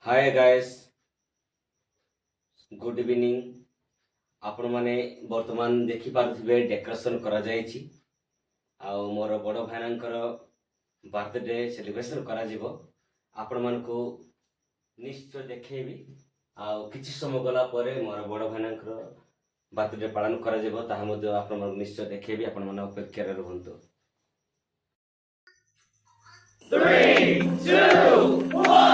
Hi guys, good evening. आपण माने वर्तमान देखि पारुथिबे डेकोरेशन करा जायछि। आउ मोर बड़ भाईनांकर बर्थडे सेलिब्रेशन करा जिवो। आपण मानको निश्चय देखेबी। आउ किछि समय गला परे मोर बड़ भाईनांकर बर्थडे पालन करा जिवो, ताहा मध्ये आपण मानको निश्चय देखेबी। आपण माने अपेक्षा रे रहंतु। 3, 2, 1.